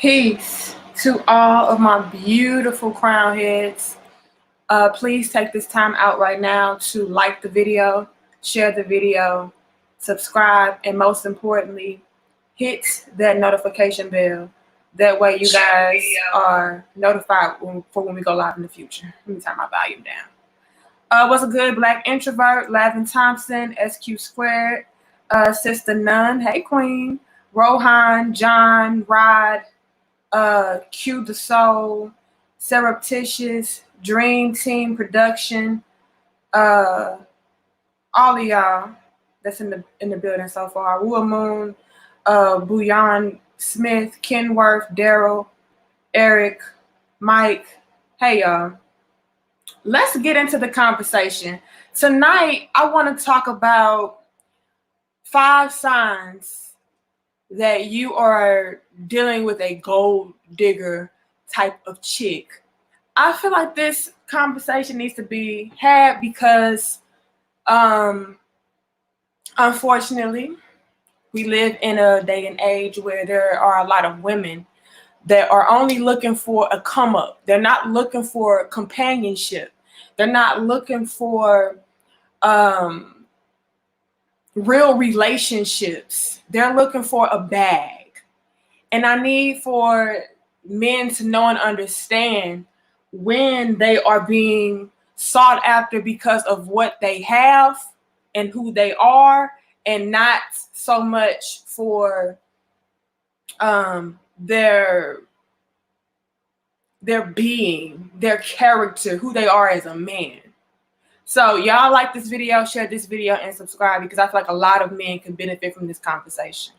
Peace to all of my beautiful crown heads. Please take this time out right now to like the video, share the video, subscribe, and most importantly, hit that notification bell. That way you guys are notified for when we go live in the future. Let me turn my volume down. What's a good black introvert? Lavin Thompson, SQ squared, Sister Nunn, hey Queen, Rohan, John, Rod, Q the Soul, Surreptitious, Dream Team Production, all of y'all that's in the building so far. Wua Moon, Bouillon Smith, Kenworth, Daryl, Eric, Mike. Hey y'all. Let's get into the conversation. Tonight, I want to talk about 5 signs that you are dealing with a gold digger type of chick. I feel like this conversation needs to be had because unfortunately, we live in a day and age where there are a lot of women that are only looking for a come up. They're not looking for companionship. They're not looking for real relationships. They're looking for a bag. And I need for men to know and understand when they are being sought after because of what they have and who they are, and not so much for their being, their character, who they are as a man. So y'all like this video, share this video, and subscribe because I feel like a lot of men can benefit from this conversation.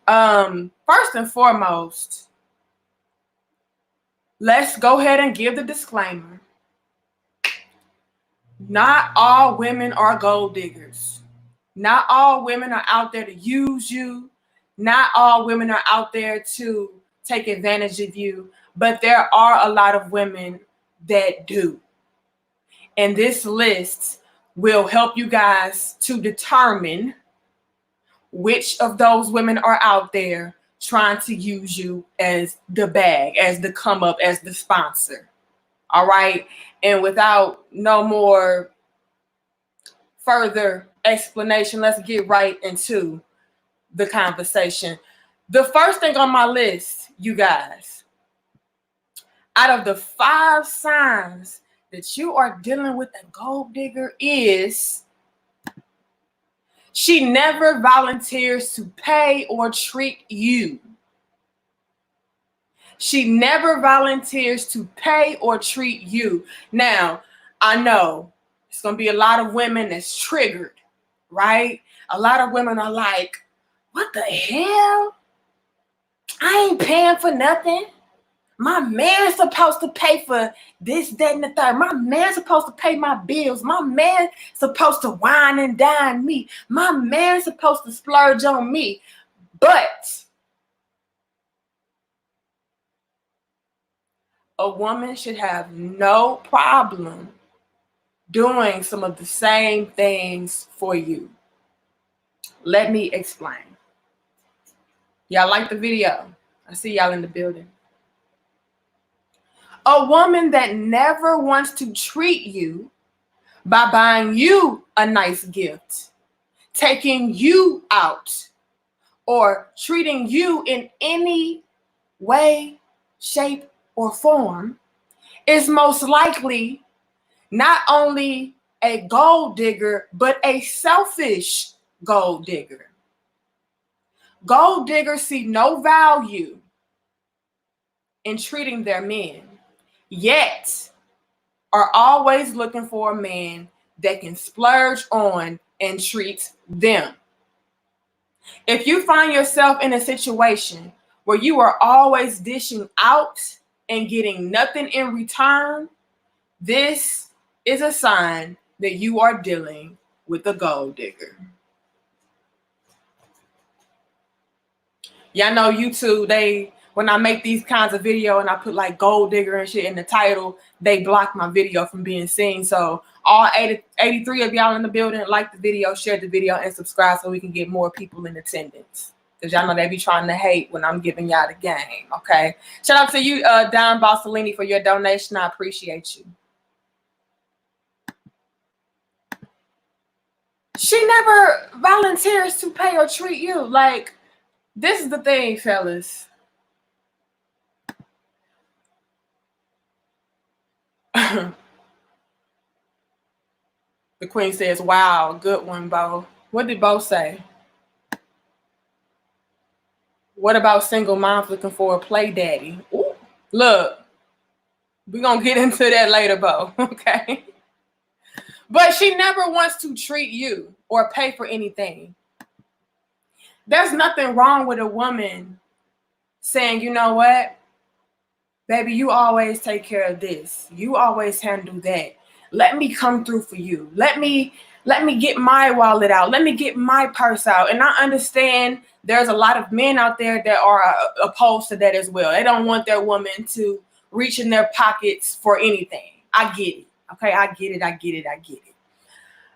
First and foremost, let's go ahead and give the disclaimer. Not all women are gold diggers. Not all women are out there to use you. Not all women are out there to take advantage of you, but there are a lot of women that do. And this list will help you guys to determine which of those women are out there trying to use you as the bag, as the come up, as the sponsor. All right. And without no more further explanation, let's get right into the conversation. The first thing on my list, you guys, out of the 5 signs that you are dealing with a gold digger is she never volunteers to pay or treat you. She never volunteers to pay or treat you. Now, I know it's going to be a lot of women that's triggered, right? A lot of women are like, what the hell? I ain't paying for nothing. My man's supposed to pay for this, that, and the third. My man's supposed to pay my bills. My man's supposed to wine and dine me. My man's supposed to splurge on me. But a woman should have no problem doing some of the same things for you. Let me explain. Y'all like the video? I see y'all in the building. A woman that never wants to treat you by buying you a nice gift, taking you out, or treating you in any way, shape, or form is most likely not only a gold digger, but a selfish gold digger. Gold diggers see no value in treating their men, yet are always looking for a man that can splurge on and treat them. If you find yourself in a situation where you are always dishing out and getting nothing in return, this is a sign that you are dealing with a gold digger. Y'all know YouTube, when I make these kinds of video and I put like gold digger and shit in the title, they block my video from being seen. So all 83 of y'all in the building, like the video, share the video, and subscribe so we can get more people in attendance. Because y'all know they be trying to hate when I'm giving y'all the game, okay? Shout out to you, Don Bossolini, for your donation. I appreciate you. She never volunteers to pay or treat you. Like, this is the thing, fellas. The queen says, wow, good one, Bo. What did Bo say? What about single moms looking for a play daddy? Ooh, look, we're going to get into that later, Bo, okay? But she never wants to treat you or pay for anything. There's nothing wrong with a woman saying, you know what? Baby, you always take care of this. You always handle that. Let me come through for you. Let me get my wallet out. Let me get my purse out. And I understand there's a lot of men out there that are opposed to that as well. They don't want their woman to reach in their pockets for anything. I get it. Okay, I get it.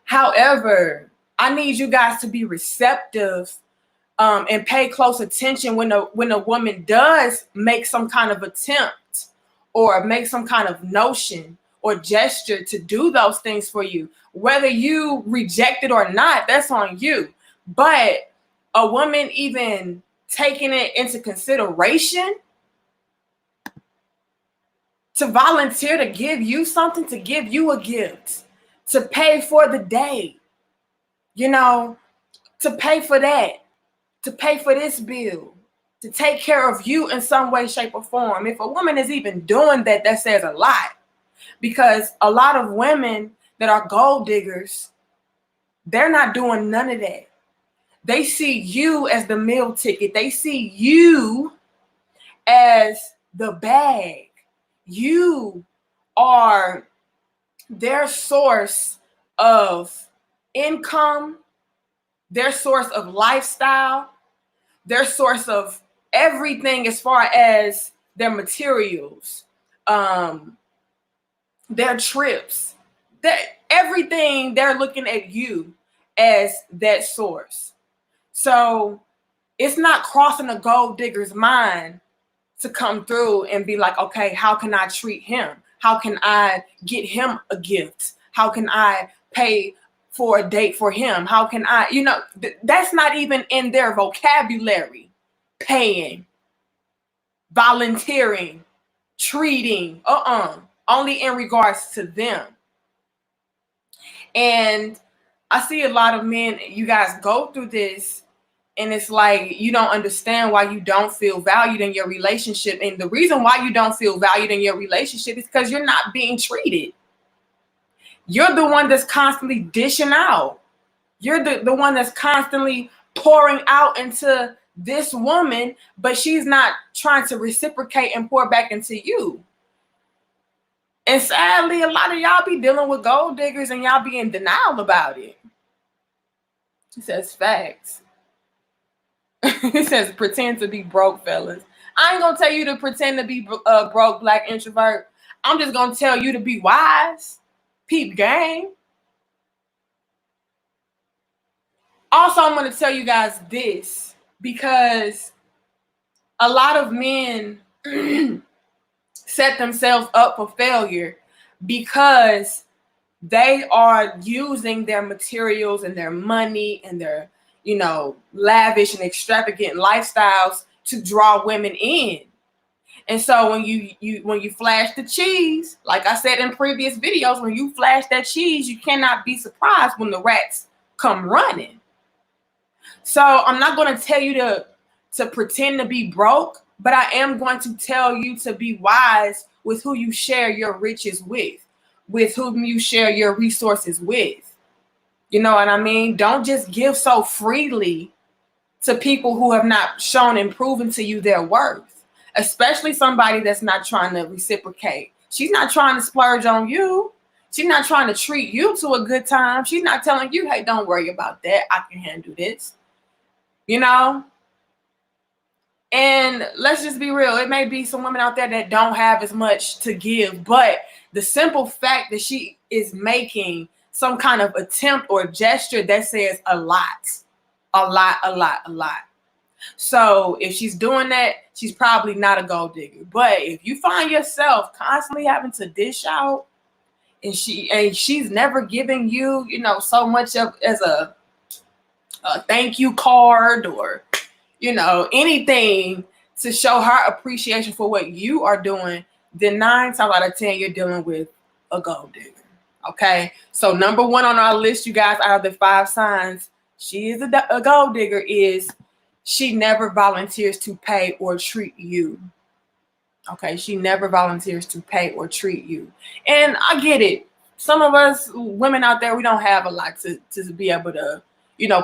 However, I need you guys to be receptive and pay close attention when a woman does make some kind of attempt or make some kind of notion or gesture to do those things for you. Whether you reject it or not, that's on you. But a woman even taking it into consideration to volunteer to give you something, to give you a gift, to pay for the day, to pay for that, to pay for this bill, to take care of you in some way, shape, or form. If a woman is even doing that, that says a lot. Because a lot of women that are gold diggers, they're not doing none of that. They see you as the meal ticket. They see you as the bag. You are their source of income, their source of lifestyle, their source of everything as far as their materials, their trips, that everything, they're looking at you as that source. So it's not crossing a gold digger's mind to come through and be like, okay, how can I treat him? How can I get him a gift? How can I pay for a date for him? How can I, that's not even in their vocabulary. Paying, volunteering, treating, only in regards to them. And I see a lot of men, you guys go through this, and it's like you don't understand why you don't feel valued in your relationship. And the reason why you don't feel valued in your relationship is because you're not being treated. You're the one that's constantly dishing out. You're the one that's constantly pouring out into this woman, but she's not trying to reciprocate and pour back into you. And sadly, a lot of y'all be dealing with gold diggers and y'all be in denial about it. He says facts. He says pretend to be broke, fellas. I ain't gonna tell you to pretend to be broke, black introvert. I'm just gonna tell you to be wise. Peep game. Also, I'm gonna tell you guys this, because a lot of men set themselves up for failure because they are using their materials and their money and their, lavish and extravagant lifestyles to draw women in. And so when you flash the cheese, like I said in previous videos, when you flash that cheese, you cannot be surprised when the rats come running. So I'm not going to tell you to pretend to be broke, but I am going to tell you to be wise with who you share your riches with whom you share your resources with. You know what I mean? Don't just give so freely to people who have not shown and proven to you their worth, especially somebody that's not trying to reciprocate. She's not trying to splurge on you. She's not trying to treat you to a good time. She's not telling you, hey, don't worry about that. I can handle this. And let's just be real. It may be some women out there that don't have as much to give, but the simple fact that she is making some kind of attempt or gesture, that says a lot. So if she's doing that, she's probably not a gold digger. But if you find yourself constantly having to dish out, and she's never giving you, so much of as a thank you card, or anything to show her appreciation for what you are doing, then 9 times out of 10 you're dealing with a gold digger. Okay, so number 1 on our list, you guys, out of the 5 signs she is a gold digger, is she never volunteers to pay or treat you. Okay, she never volunteers to pay or treat you. And I get it. Some of us women out there, we don't have a lot to be able to,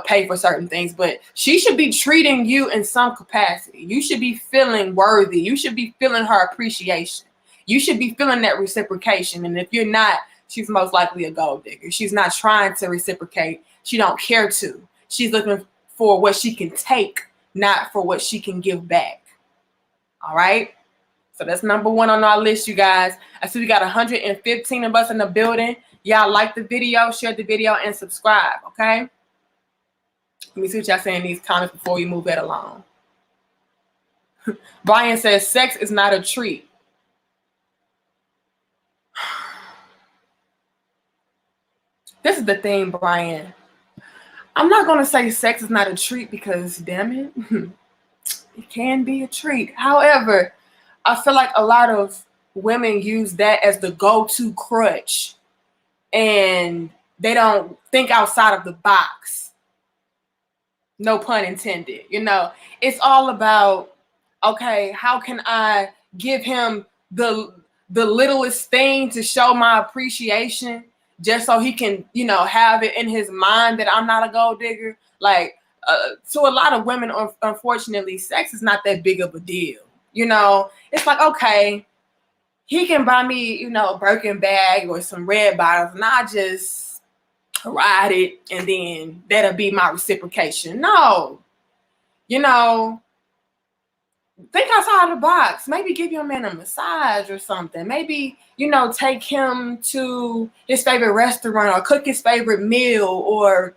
pay for certain things, but she should be treating you in some capacity. You should be feeling worthy. You should be feeling her appreciation. You should be feeling that reciprocation. And if you're not, she's most likely a gold digger. She's not trying to reciprocate. She don't care to. She's looking for what she can take, not for what she can give back. All right. So that's number 1 on our list, you guys. I see we got 115 of us in the building. Y'all like the video, share the video, and subscribe, okay? Let me see what y'all say in these comments before we move it along. Brian says, sex is not a treat. This is the thing, Brian. I'm not going to say sex is not a treat because, damn it, it can be a treat. However, I feel like a lot of women use that as the go-to crutch, and they don't think outside of the box. No pun intended. It's all about, okay, how can I give him the littlest thing to show my appreciation, just so he can, have it in his mind that I'm not a gold digger. Like, to a lot of women, unfortunately, sex is not that big of a deal. It's like, okay, he can buy me, a Birkin bag or some red bottles, and I just ride it, and then that'll be my reciprocation. No, think outside of the box. Maybe give your man a massage or something. Maybe, take him to his favorite restaurant, or cook his favorite meal, or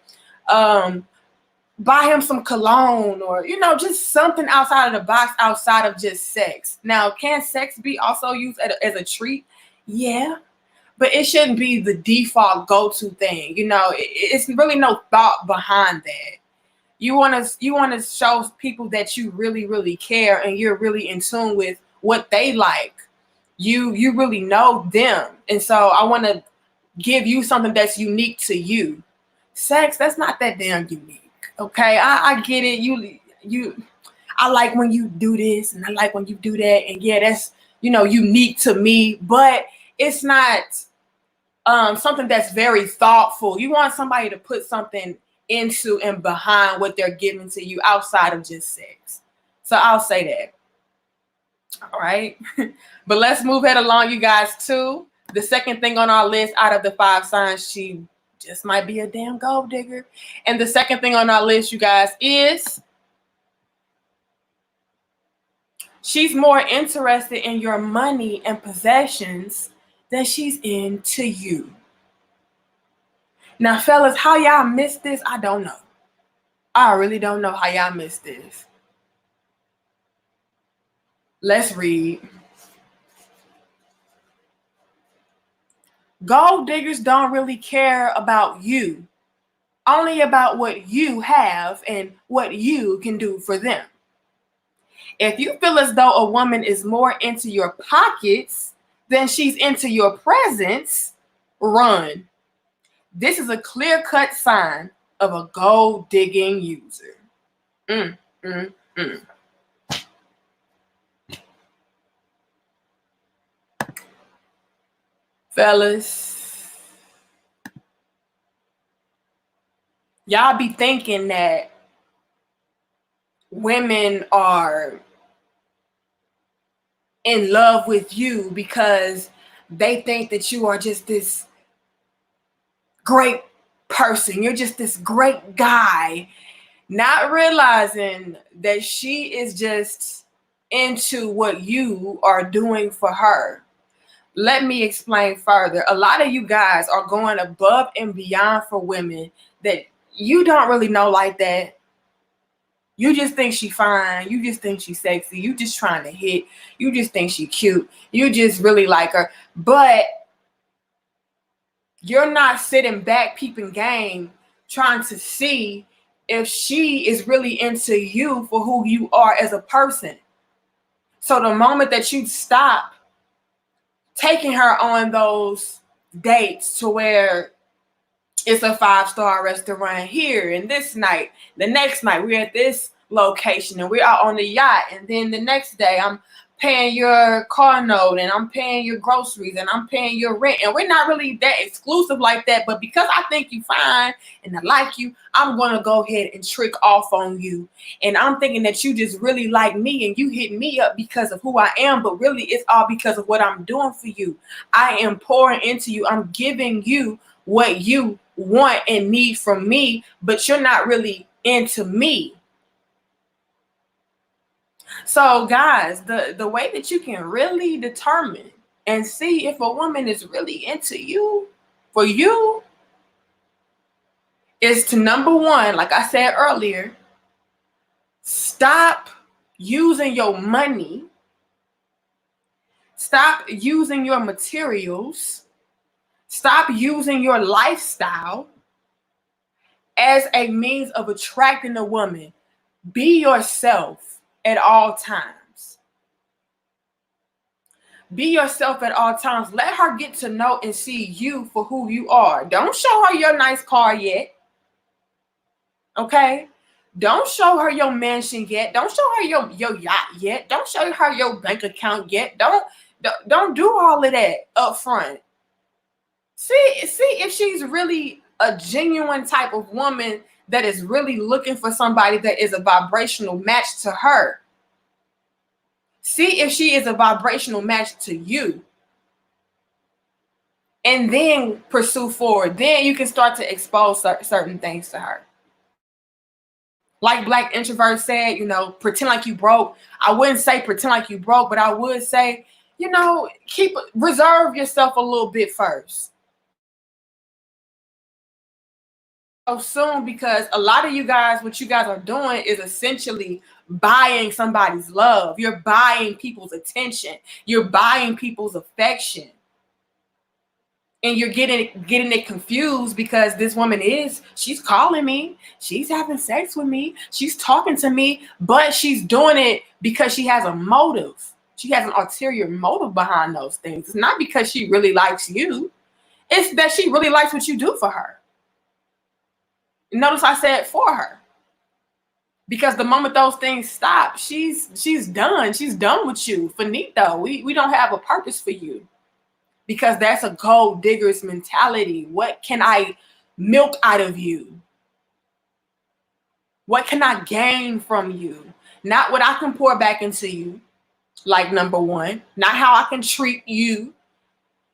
buy him some cologne, or, just something outside of the box, outside of just sex. Now, can sex be also used as a treat? Yeah, but it shouldn't be the default go-to thing. It's really no thought behind that. You want to show people that you really, really care, and you're really in tune with what they like. You really know them. And so I want to give you something that's unique to you. Sex, that's not that damn unique. Okay, I get it. I like when you do this, and I like when you do that, and yeah, that's unique to me. But it's not something that's very thoughtful. You want somebody to put something into and behind what they're giving to you outside of just sex. So I'll say that. All right, but let's move it along, you guys. Too. The second thing on our list, out of the 5 signs, she just might be a damn gold digger. And the second thing on our list, you guys, is she's more interested in your money and possessions than she's into you. Now, fellas, how y'all missed this, I don't know. I really don't know how y'all missed this. Let's read. Gold diggers don't really care about you, only about what you have and what you can do for them. If you feel as though a woman is more into your pockets than she's into your presence, run. This is a clear-cut sign of a gold-digging user. Fellas, y'all be thinking that women are in love with you because they think that you are just this great person. You're just this great guy, not realizing that she is just into what you are doing for her. Let me explain further. A lot of you guys are going above and beyond for women that you don't really know like that. You just think she fine. You just think she's sexy. You just trying to hit. You just think she cute. You just really like her. But you're not sitting back peeping game trying to see if she is really into you for who you are as a person. So the moment that you stop taking her on those dates to where it's a 5-star restaurant here and this night, the next night we're at this location and we're out on the yacht, and then the next day I'm paying your car note and I'm paying your groceries and I'm paying your rent, and we're not really that exclusive like that, but because I think you fine and I like you, I'm gonna go ahead and trick off on you, and I'm thinking that you just really like me and you hit me up because of who I am, but really it's all because of what I'm doing for you. I am pouring into you. I'm giving you what you want and need from me, but you're not really into me. So guys, the way that you can really determine and see if a woman is really into you for you is to, number one, like I said earlier, stop using your money, stop using your materials, stop using your lifestyle as a means of attracting a woman. Be yourself at all times. Be yourself at all times. Let her get to know and see you for who you are. Don't show her your nice car yet. Okay? Don't show her your mansion yet. Don't show her your yacht yet. Don't show her your bank account yet. Don't do all of that up front. See if she's really a genuine type of woman that is really looking for somebody that is a vibrational match to her. See if she is a vibrational match to you. And then pursue forward. Then you can start to expose certain things to her. Like Black Introvert said, pretend like you broke. I wouldn't say pretend like you broke, but I would say, reserve yourself a little bit first. So soon, because a lot of you guys, what you guys are doing is essentially buying somebody's love. You're buying people's attention. You're buying people's affection. And you're getting it confused because this woman she's calling me, she's having sex with me, she's talking to me, but she's doing it because she has a motive. She has an ulterior motive behind those things. It's not because she really likes you. It's that she really likes what you do for her. Notice I said for her. Because the moment those things stop, she's done. She's done with you. Finito. We don't have a purpose for you. Because that's a gold digger's mentality. What can I milk out of you? What can I gain from you? Not what I can pour back into you, like number one. Not how I can treat you.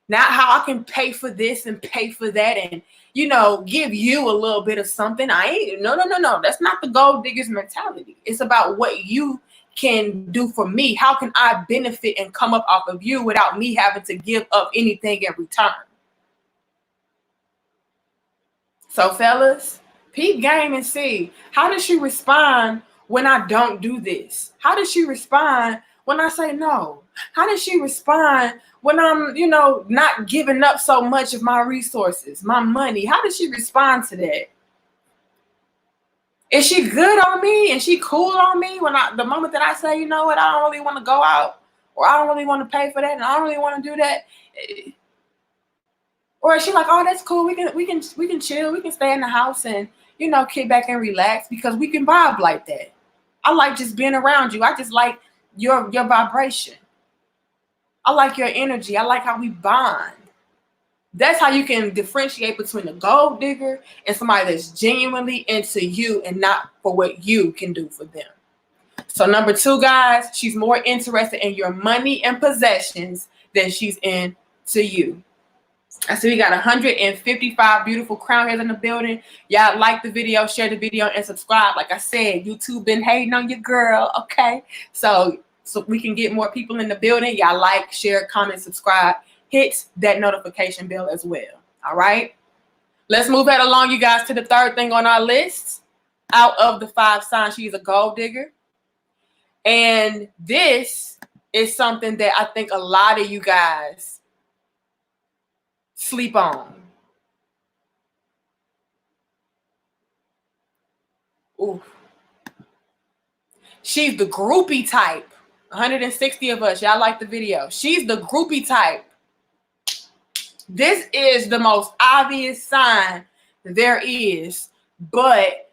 Not how I can pay for this and pay for that and, give you a little bit of something. No. That's not the gold digger's mentality. It's about what you can do for me. How can I benefit and come up off of you without me having to give up anything in return? So fellas, peep game and see, how does she respond when I don't do this? How does she respond when I say no? How does she respond when I'm, not giving up so much of my resources, my money? How does she respond to that? Is she good on me? Is she cool on me the moment that I say, you know what, I don't really want to go out, or I don't really want to pay for that, and I don't really want to do that? Or is she like, oh, that's cool. We can chill. We can stay in the house and, kick back and relax because we can vibe like that. I like just being around you. I just like your vibration. I like your energy. I like how we bond. That's how you can differentiate between a gold digger and somebody that's genuinely into you and not for what you can do for them. So number two, guys, she's more interested in your money and possessions than she's into you. I see we got 155 beautiful crown heads in the building. Y'all like the video, share the video, and subscribe. Like I said, YouTube been hating on your girl, okay? So we can get more people in the building. Y'all like, share, comment, subscribe. Hit that notification bell as well, all right? Let's move that along, you guys, to the third thing on our list. out of the 5 signs, she's a gold digger. And this is something that I think a lot of you guys sleep on. Ooh. She's the groupie type. 160 of us, y'all like the video. She's the groupie type. This is the most obvious sign there is, but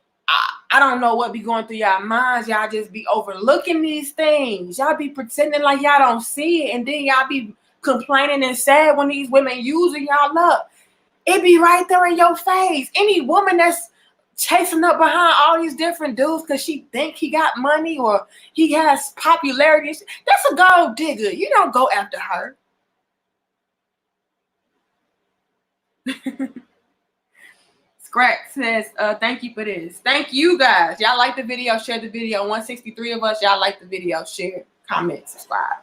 I don't know what be going through y'all minds. Y'all just be overlooking these things. Y'all be pretending like y'all don't see it, and then y'all be complaining and sad when these women using y'all up. It be right there in your face. Any woman that's chasing up behind all these different dudes because she think he got money or he has popularity, that's a gold digger. You don't go after her. Scratch says, thank you for this. Thank you guys. Y'all like the video, share the video. 163 of us, y'all like the video, share, comment, subscribe.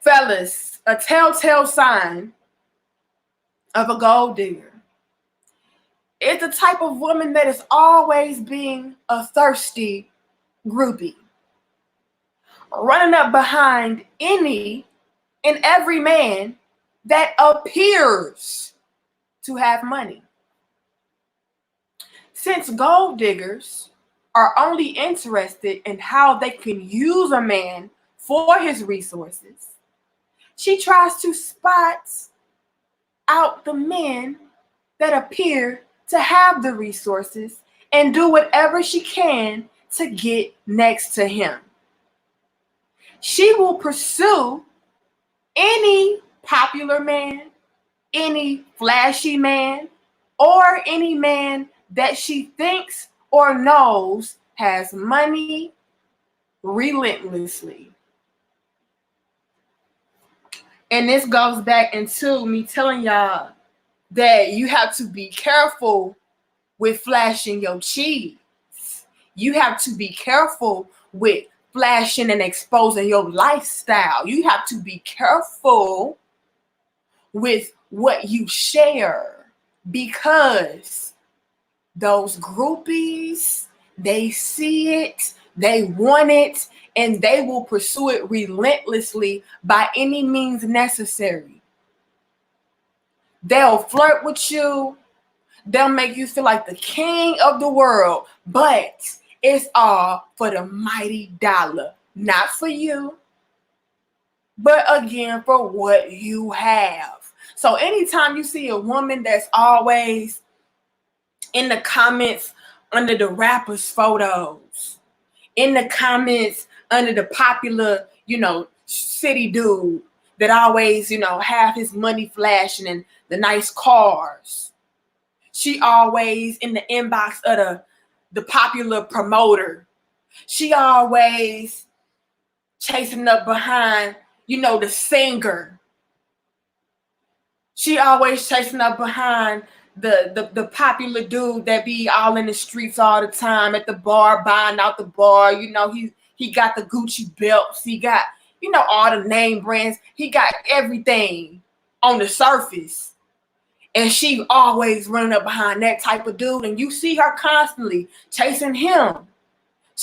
Fellas, a telltale sign of a gold digger is the type of woman that is always being a thirsty groupie, running up behind any and every man that appears to have money. Since gold diggers are only interested in how they can use a man for his resources, she tries to spot out the men that appear to have the resources and do whatever she can to get next to him. She will pursue any popular man, any flashy man, or any man that she thinks or knows has money relentlessly. And this goes back into me telling y'all that you have to be careful with flashing your cheese. You have to be careful with flashing and exposing your lifestyle. You have to be careful with what you share, because those groupies, they see it, they want it, and they will pursue it relentlessly by any means necessary. They'll flirt with you. They'll make you feel like the king of the world, but it's all for the mighty dollar. Not for you, but again, for what you have. So anytime you see a woman that's always in the comments under the rappers' photos, in the comments under the popular, city dude that always, have his money flashing and the nice cars. She always in the inbox of the popular promoter. She always chasing up behind, the singer. She always chasing up behind the popular dude that be all in the streets all the time at the bar, buying out the bar. He got the Gucci belts. He got, all the name brands. He got everything on the surface. And she always running up behind that type of dude. And you see her constantly chasing him,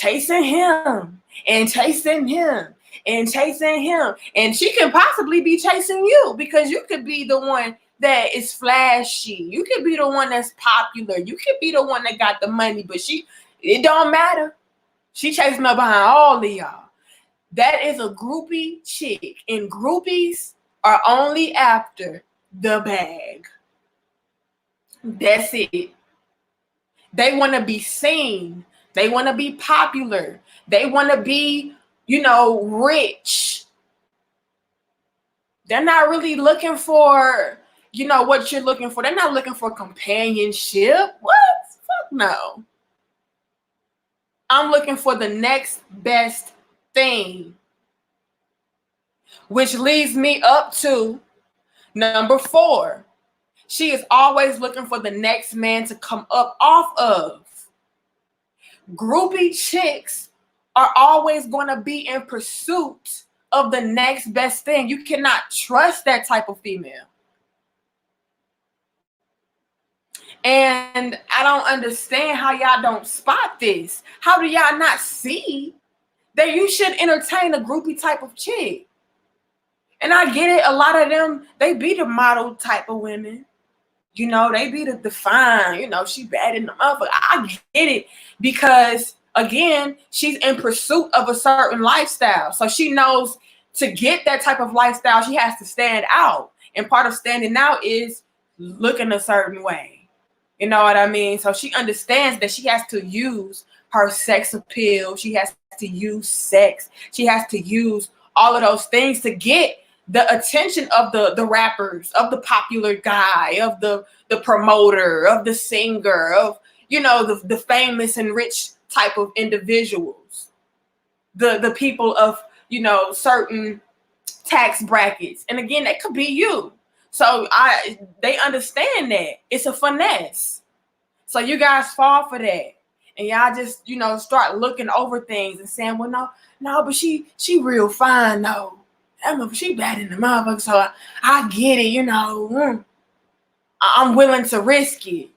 and chasing him, and chasing him. And she can possibly be chasing you, because you could be the one that is flashy. You could be the one that's popular. You could be the one that got the money, but it don't matter. She chasing up behind all of y'all. That is a groupie chick. And groupies are only after the bag. That's it. They want to be seen. They want to be popular. They want to be, rich. They're not really looking for, what you're looking for. They're not looking for companionship. What? Fuck no. I'm looking for the next best thing. Which leads me up to number 4. She is always looking for the next man to come up off of. Groupie chicks are always going to be in pursuit of the next best thing. You cannot trust that type of female. And I don't understand how y'all don't spot this. How do y'all not see that you should entertain a groupie type of chick? And I get it, a lot of them, they be the model type of women. You know, they be the fine, you know, she bad in the motherfucker. I get it because, again, she's in pursuit of a certain lifestyle. So she knows to get that type of lifestyle, she has to stand out. And part of standing out is looking a certain way. You know what I mean? So she understands that she has to use her sex appeal. She has to use sex. She has to use all of those things to get the attention of the rappers, of the popular guy, of the promoter, of the singer, of, you know, the famous and rich type of individuals, the people of, you know, certain tax brackets. And again, that could be you. So they understand that it's a finesse. So you guys fall for that. And y'all just, you know, start looking over things and saying, well, no, but she real fine, though. She bad in the motherfucker, so I get it, you know. I'm willing to risk it.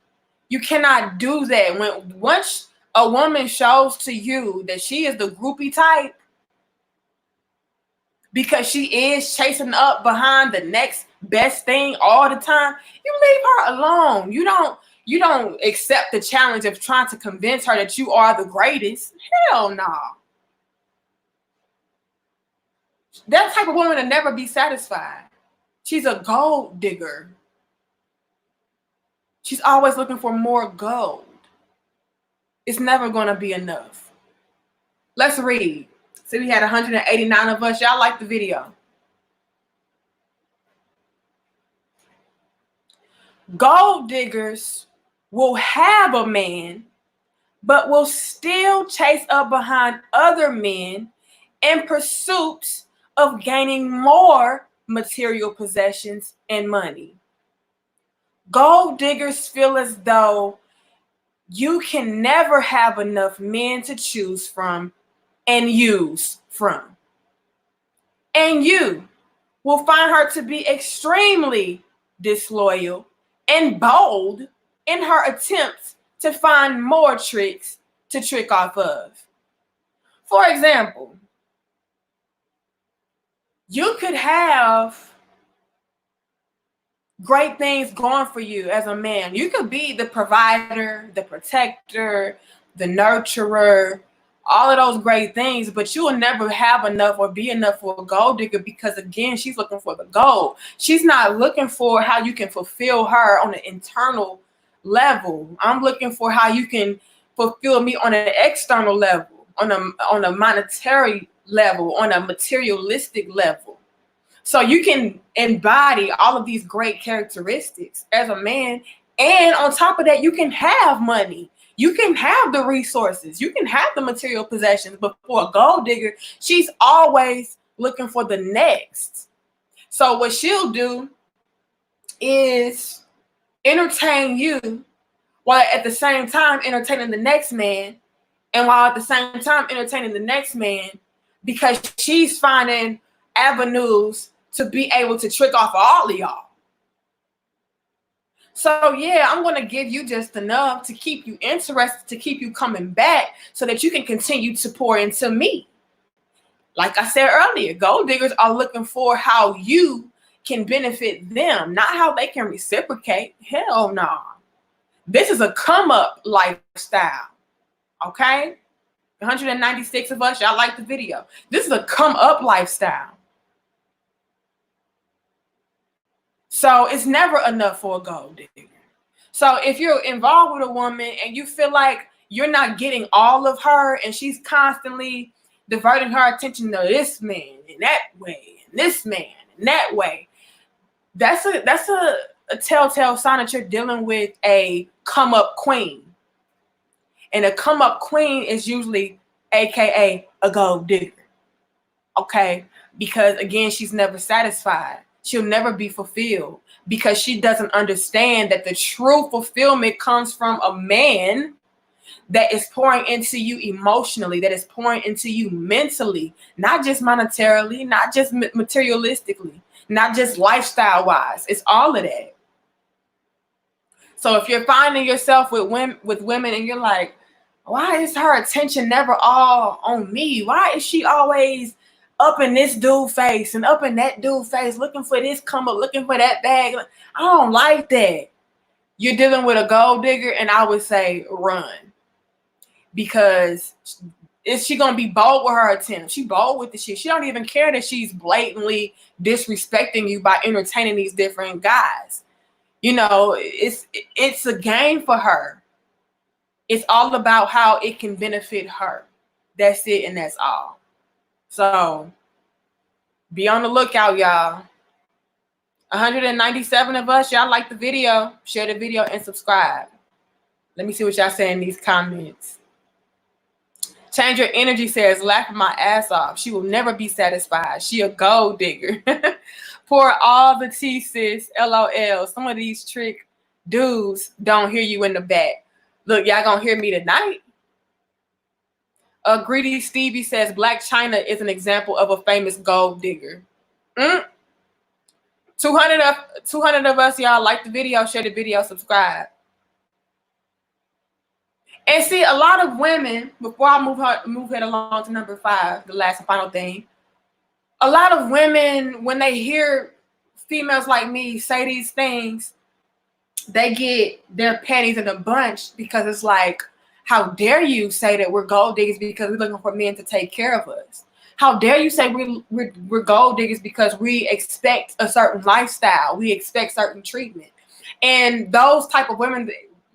You cannot do that. Once a woman shows to you that she is the groupie type, because she is chasing up behind the next best thing all the time, you leave her alone. You don't accept the challenge of trying to convince her that you are the greatest. Hell no. That type of woman will never be satisfied. She's a gold digger. She's always looking for more gold. It's never going to be enough. Let's read. See, we had 189 of us. Y'all like the video. Gold diggers will have a man, but will still chase up behind other men in pursuit of gaining more material possessions and money. Gold diggers feel as though you can never have enough men to choose from and use from. And you will find her to be extremely disloyal and bold in her attempts to find more tricks to trick off of. For example, you could have great things going for you as a man. You could be the provider, the protector, the nurturer, all of those great things, but you will never have enough or be enough for a gold digger because, again, she's looking for the gold. She's not looking for how you can fulfill her on an internal level. I'm looking for how you can fulfill me on an external level, on a monetary level, on a materialistic level. So you can embody all of these great characteristics as a man. And on top of that, you can have money. You can have the resources. You can have the material possessions. But for a gold digger, she's always looking for the next. So what she'll do is entertain you while at the same time entertaining the next man. And while at the same time entertaining the next man, because she's finding avenues to be able to trick off all of y'all. So yeah, I'm going to give you just enough to keep you interested, to keep you coming back so that you can continue to pour into me. Like I said earlier, gold diggers are looking for how you can benefit them, not how they can reciprocate. Hell no. This is a come up lifestyle. Okay? 196 of us, y'all like the video. This is a come up lifestyle. So it's never enough for a gold digger. So if you're involved with a woman and you feel like you're not getting all of her and she's constantly diverting her attention to this man in that way, and this man in that way, that's a telltale sign that you're dealing with a come up queen. And a come up queen is usually AKA a gold digger. Okay? Because again, she's never satisfied. She'll never be fulfilled because she doesn't understand that the true fulfillment comes from a man that is pouring into you emotionally, that is pouring into you mentally, not just monetarily, not just materialistically, not just lifestyle wise. It's all of that. So if you're finding yourself with women and you're like, why is her attention never all on me? Why is she always up in this dude face and up in that dude face, looking for this come up, looking for that bag? I don't like that. You're dealing with a gold digger, and I would say run. Because is she gonna be bold with her attempt? She bold with the shit. She don't even care that she's blatantly disrespecting you by entertaining these different guys. You know, it's a game for her. It's all about how it can benefit her. That's it, and that's all. So be on the lookout, y'all. 197 of us, y'all like the video, share the video, and subscribe. Let me see what y'all say in these comments. Change Your Energy says, laughing my ass off. She will never be satisfied. She a gold digger. Pour all the tea, sis. LOL. Some of these trick dudes don't hear you in the back. Look, y'all gonna hear me tonight. Greedy Stevie says, Black China is an example of a famous gold digger. 200 of us, y'all like the video, share the video, subscribe. And see, a lot of women, before I move it along to number 5, the last and final thing, a lot of women, when they hear females like me say these things, they get their panties in a bunch, because it's like, how dare you say that we're gold diggers because we're looking for men to take care of us? How dare you say we're gold diggers because we expect a certain lifestyle, we expect certain treatment? And those type of women,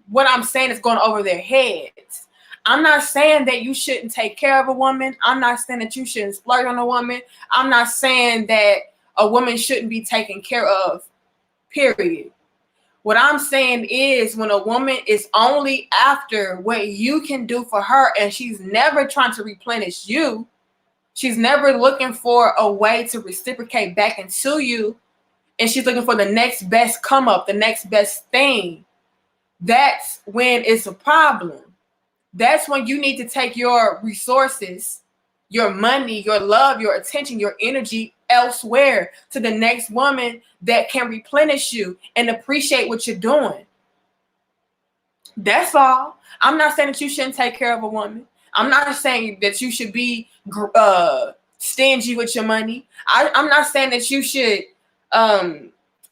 what I'm saying is going over their heads. I'm not saying that you shouldn't take care of a woman. I'm not saying that you shouldn't splurge on a woman. I'm not saying that a woman shouldn't be taken care of, period. What I'm saying is, when a woman is only after what you can do for her and she's never trying to replenish you, she's never looking for a way to reciprocate back into you, and she's looking for the next best come up, the next best thing, that's when it's a problem. That's when you need to take your resources, your money, your love, your attention, your energy elsewhere, to the next woman that can replenish you and appreciate what you're doing. That's all. I'm not saying that you shouldn't take care of a woman. I'm not saying that you should be stingy with your money. I'm not saying that you should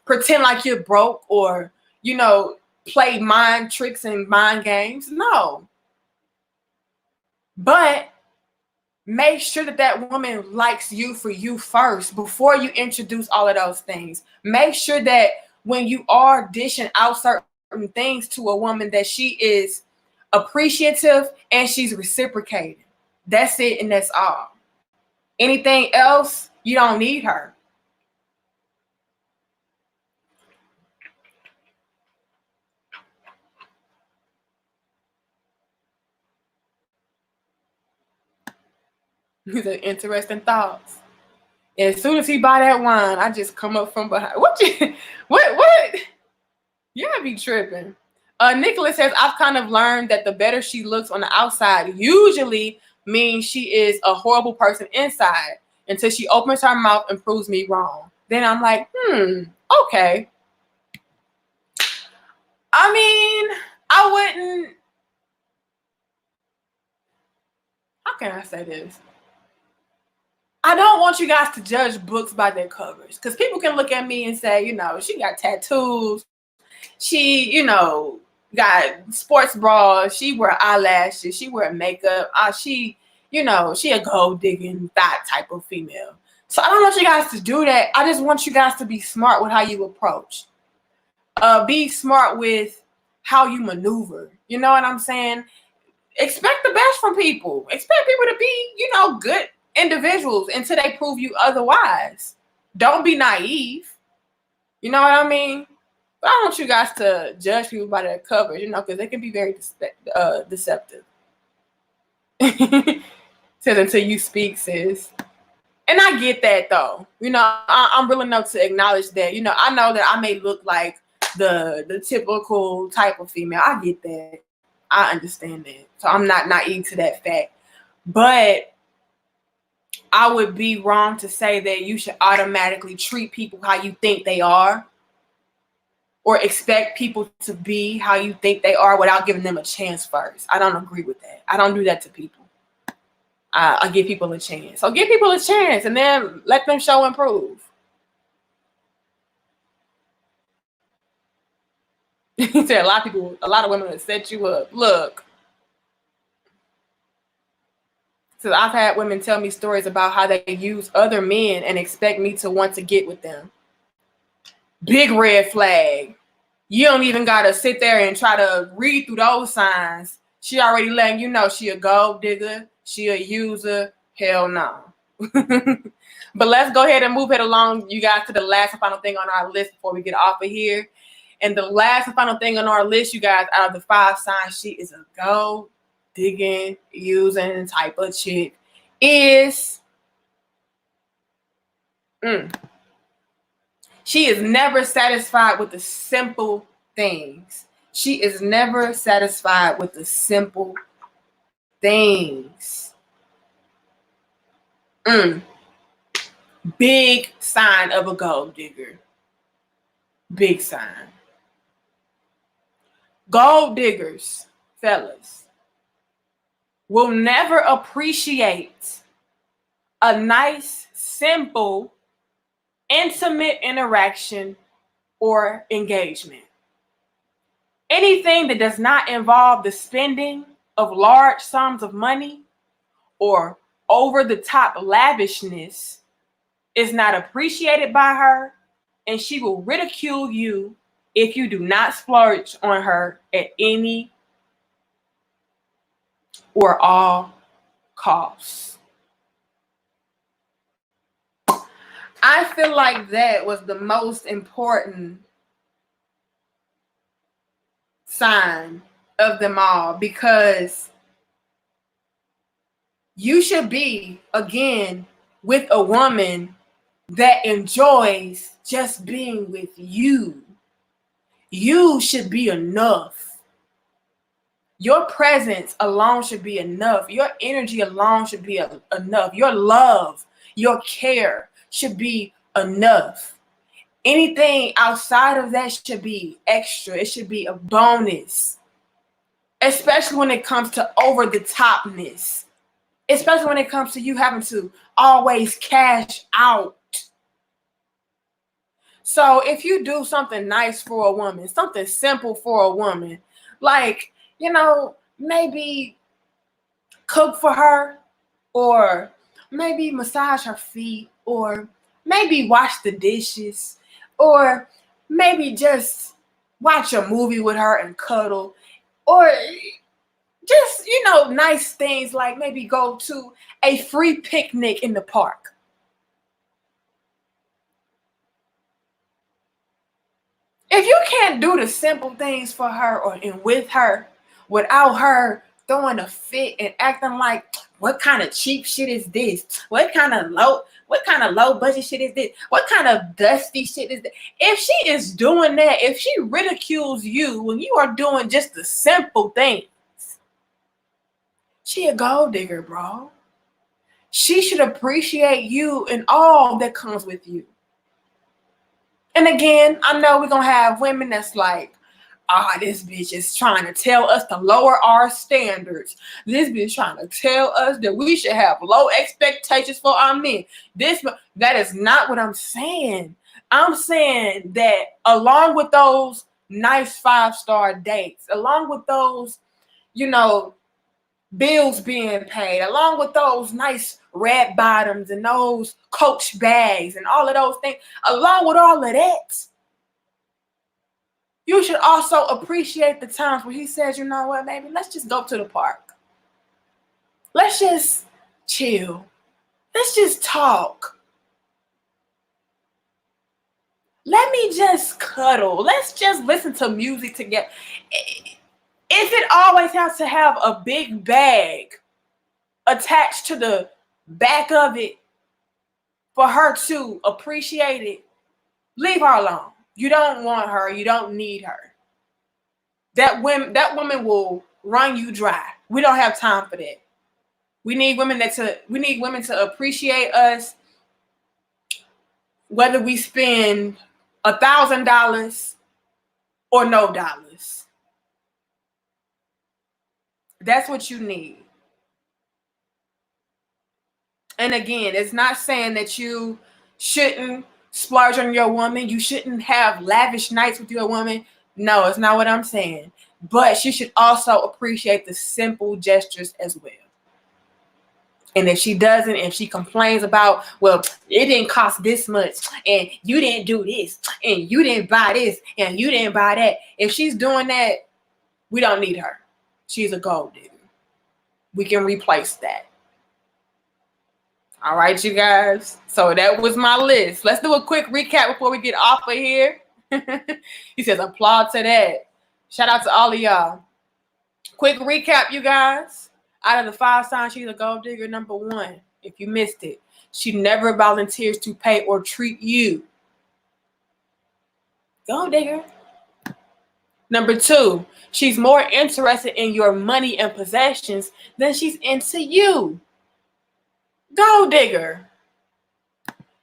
pretend like you're broke, or, you know, play mind tricks and mind games. No. But make sure that that woman likes you for you first before you introduce all of those things. Make sure that when you are dishing out certain things to a woman, that she is appreciative and she's reciprocating. That's it, and that's all. Anything else, you don't need her. These are interesting thoughts. As soon as he buy that wine, I just come up from behind. What? Yeah, be tripping. Nicholas says, I've kind of learned that the better she looks on the outside usually means she is a horrible person inside, until she opens her mouth and proves me wrong. Then I'm like, okay. I mean, I wouldn't. How can I say this? I don't want you guys to judge books by their covers, because people can look at me and say, you know, she got tattoos, she, you know, got sports bras, she wear eyelashes, she wear makeup, she, you know, she a gold digging that type of female. So I don't want you guys to do that. I just want you guys to be smart with how you approach. Be smart with how you maneuver. You know what I'm saying? Expect the best from people. Expect people to be, you know, good individuals until they prove you otherwise. Don't be naive. You know what I mean? But I don't want you guys to judge people by their covers, you know, because they can be very deceptive. Says, until you speak, sis. And I get that, though. You know, I'm real enough to acknowledge that. You know, I know that I may look like the typical type of female. I get that. I understand that. So I'm not naive to that fact. But I would be wrong to say that you should automatically treat people how you think they are. or expect people to be how you think they are without giving them a chance first. I don't agree with that. I don't do that to people. I give people a chance. So give people a chance and then let them show and prove. He said a lot of women will set you up. Look. So I've had women tell me stories about how they use other men and expect me to want to get with them. Big red flag. You don't even gotta sit there and try to read through those signs. She already letting you know she a gold digger, she a user. Hell no. But let's go ahead and move it along, you guys, to the last and final thing on our list before we get off of here. And the last and final thing on our list, you guys, out of the 5 signs she is a gold digging, using type of chick, is she is never satisfied with the simple things. She is never satisfied with the simple things. Big sign of a gold digger. Big sign. Gold diggers, fellas, will never appreciate a nice, simple, intimate interaction or engagement. Anything that does not involve the spending of large sums of money or over-the-top lavishness is not appreciated by her, and she will ridicule you if you do not splurge on her at any or all costs. I feel like that was the most important sign of them all, because you should be, again, with a woman that enjoys just being with you. You should be enough. Your presence alone should be enough. Your energy alone should be enough. Your love, your care should be enough. Anything outside of that should be extra. It should be a bonus, especially when it comes to over the topness, especially when it comes to you having to always cash out. So if you do something nice for a woman, something simple for a woman, like, you know, maybe cook for her, or maybe massage her feet, or maybe wash the dishes, or maybe just watch a movie with her and cuddle, or just, you know, nice things like maybe go to a free picnic in the park. If you can't do the simple things for her or and with her without her throwing a fit and acting like, what kind of cheap shit is this? What kind of low budget shit is this? What kind of dusty shit is that? If she is doing that, if she ridicules you when you are doing just the simple things, she a gold digger, bro. She should appreciate you and all that comes with you. And again, I know we're going to have women that's like, this bitch is trying to tell us to lower our standards. This bitch trying to tell us that we should have low expectations for our men. That is not what I'm saying. I'm saying that along with those nice 5-star dates, along with those, you know, bills being paid, along with those nice red bottoms and those Coach bags and all of those things, along with all of that, you should also appreciate the times where he says, you know what, baby, let's just go to the park. Let's just chill. Let's just talk. Let me just cuddle. Let's just listen to music together. If it always has to have a big bag attached to the back of it for her to appreciate it, leave her alone. You don't want her. You don't need her. That woman will run you dry. We don't have time for that. We need women to appreciate us, whether we spend $1,000 or no dollars. That's what you need. And again, it's not saying that you shouldn't splurge on your woman. You shouldn't have lavish nights with your woman. No, it's not what I'm saying. But she should also appreciate the simple gestures as well. And if she doesn't, if she complains about, well, it didn't cost this much, and you didn't do this, and you didn't buy this, and you didn't buy that. If she's doing that, we don't need her. She's a gold digger. We can replace that. All right, you guys. So that was my list. Let's do a quick recap before we get off of here. He says, applaud to that. Shout out to all of y'all. Quick recap, you guys. Out of the 5 signs, she's a gold digger. Number 1, if you missed it, she never volunteers to pay or treat you. Gold digger. Number 2, she's more interested in your money and possessions than she's into you. Gold digger.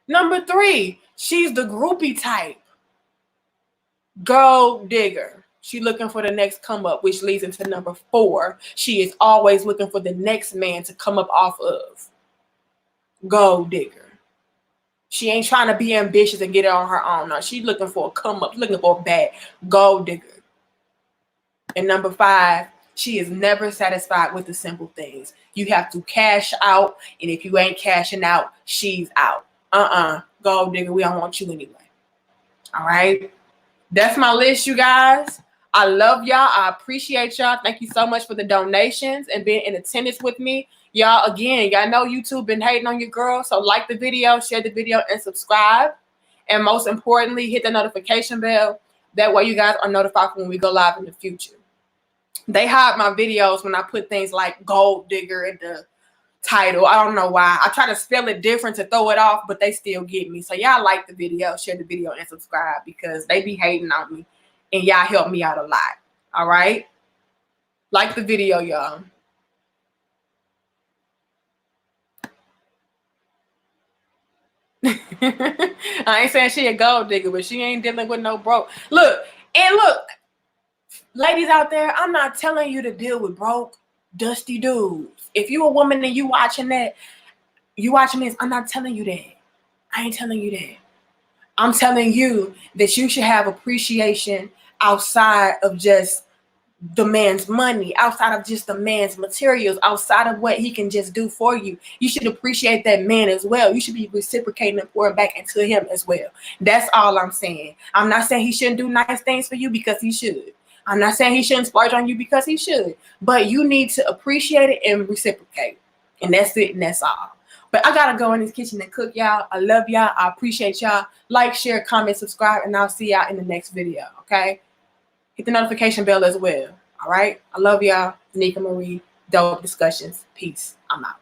Number 3, she's the groupie type. Gold digger. She's looking for the next come up, which leads into number 4. She is always looking for the next man to come up off of. Gold digger. She ain't trying to be ambitious and get it on her own. No, she's looking for a come up, looking for a bag. Gold digger. And number 5, she is never satisfied with the simple things. You have to cash out, and if you ain't cashing out, she's out. Gold digger, we don't want you anyway. All right? That's my list, you guys. I love y'all. I appreciate y'all. Thank you so much for the donations and being in attendance with me. Y'all, again, y'all know YouTube been hating on your girl, so like the video, share the video, and subscribe. And most importantly, hit the notification bell. That way you guys are notified when we go live in the future. They hide my videos when I put things like gold digger in the title. I don't know why. I try to spell it different to throw it off, but they still get me. So y'all like the video, share the video, and subscribe because they be hating on me. And y'all help me out a lot. All right? Like the video, y'all. I ain't saying she a gold digger, but she ain't dealing with no broke. Look, ladies out there, I'm not telling you to deal with broke, dusty dudes. If you a woman and you watching this, I'm not telling you that. I ain't telling you that. I'm telling you that you should have appreciation outside of just the man's money, outside of just the man's materials, outside of what he can just do for you. You should appreciate that man as well. You should be reciprocating and pouring back into him as well. That's all I'm saying. I'm not saying he shouldn't do nice things for you because he should. I'm not saying he shouldn't splurge on you because he should. But you need to appreciate it and reciprocate. And that's it, and that's all. But I gotta go in this kitchen and cook, y'all. I love y'all. I appreciate y'all. Like, share, comment, subscribe, and I'll see y'all in the next video, okay? Hit the notification bell as well, all right? I love y'all. Nika Marie, Dope Discussions. Peace. I'm out.